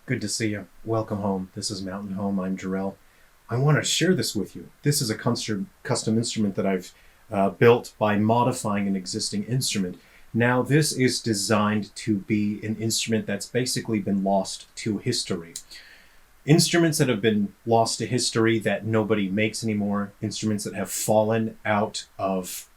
Good to see you. Welcome home. This is Mountain Home. I'm Jerrel. I want to share this with you. This is a custom instrument that I've built by modifying an existing instrument. Now, this is designed to be an instrument that's basically been lost to history. Instruments that have been lost to history that nobody makes anymore, instruments that have fallen out of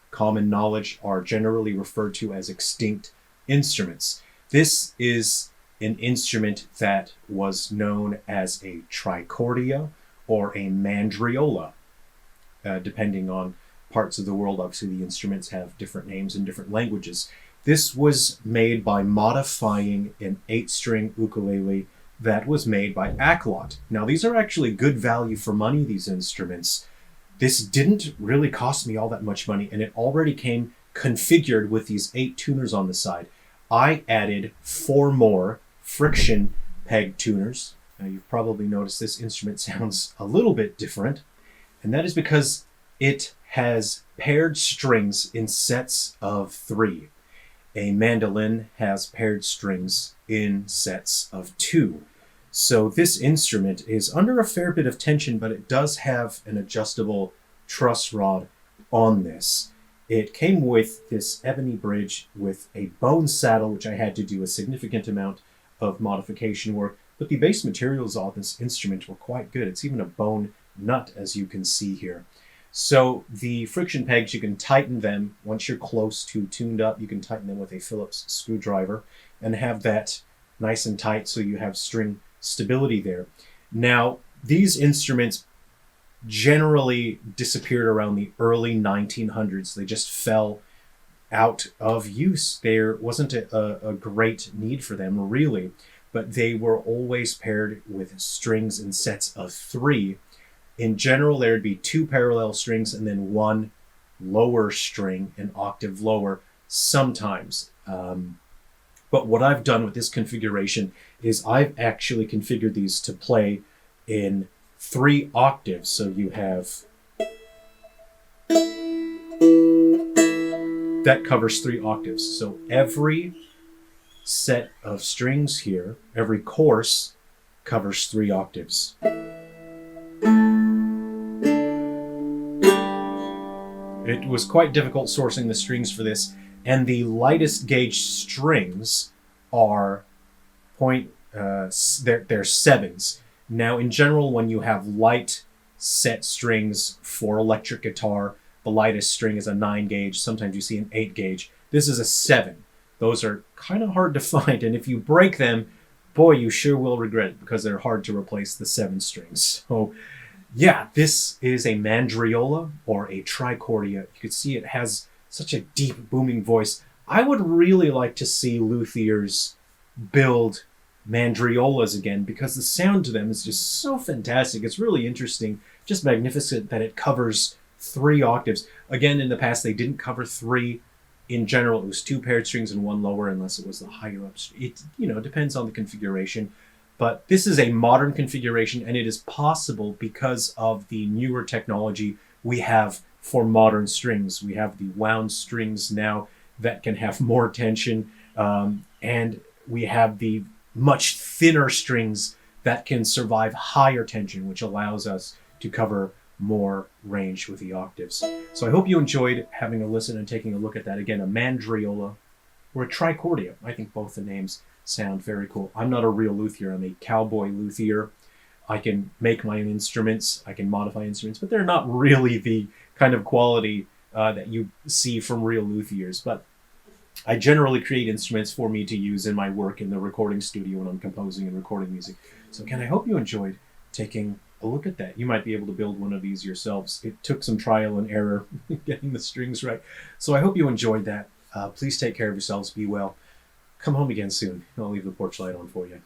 common knowledge, are generally referred to as extinct instruments. This is an instrument that was known as a Trichordia or a Mandriola, depending on parts of the world. Obviously, the instruments have different names in different languages. This was made by modifying an 8-string ukulele that was made by Acklot. Now, these are actually good value for money, these instruments. This didn't really cost me all that much money, and it already came configured with these 8 tuners on the side. I added 4 more friction peg tuners. Now, you've probably noticed this instrument sounds a little bit different, and that is because it has paired strings in sets of 3. A mandolin has paired strings in sets of 2. So this instrument is under a fair bit of tension, but it does have an adjustable truss rod on this. It came with this ebony bridge with a bone saddle, which I had to do a significant amount of modification work, but the base materials of this instrument were quite good. It's even a bone nut, as you can see here. So the friction pegs, you can tighten them once you're close to tuned up. You can tighten them with a Phillips screwdriver and have that nice and tight so you have string stability there. Now, these instruments generally disappeared around the early 1900s. They just fell out of use. There wasn't a great need for them, really, but they were always paired with strings in sets of 3. In general, there would be 2 parallel strings and then 1 lower string, an octave lower, sometimes. But what I've done with this configuration is I've actually configured these to play in 3 octaves. So you have that covers 3 octaves. So every set of strings here, every course covers 3 octaves. It was quite difficult sourcing the strings for this, and the lightest gauge strings are they're 7s. Now, in general, when you have light set strings for electric guitar, the lightest string is a 9 gauge. Sometimes you see an 8 gauge. This is a 7. Those are kind of hard to find, and if you break them, boy, you sure will regret it because they're hard to replace the 7 strings. So, yeah, this is a Mandriola or a Trichordia. You can see it has such a deep, booming voice. I would really like to see luthiers build Mandriolas again because the sound to them is just so fantastic. It's really interesting, just magnificent that it covers 3 octaves. Again, in the past, they didn't cover 3. In general, it was 2 paired strings and 1 lower, unless it was the higher up. It depends on the configuration. But this is a modern configuration, and it is possible because of the newer technology we have for modern strings. We have the wound strings now that can have more tension, and we have the much thinner strings that can survive higher tension, which allows us to cover more range with the octaves. So I hope you enjoyed having a listen and taking a look at that. Again, a Mandriola or a Trichordia. I think both the names sound very cool. I'm not a real luthier. I'm a cowboy luthier. I can make my own instruments. I can modify instruments, but they're not really the kind of quality that you see from real luthiers. But I generally create instruments for me to use in my work in the recording studio when I'm composing and recording music. So again, I hope you enjoyed taking a look at that. You might be able to build one of these yourselves. It took some trial and error getting the strings right. So I hope you enjoyed that. Please take care of yourselves. Be well. Come home again soon. I'll leave the porch light on for you.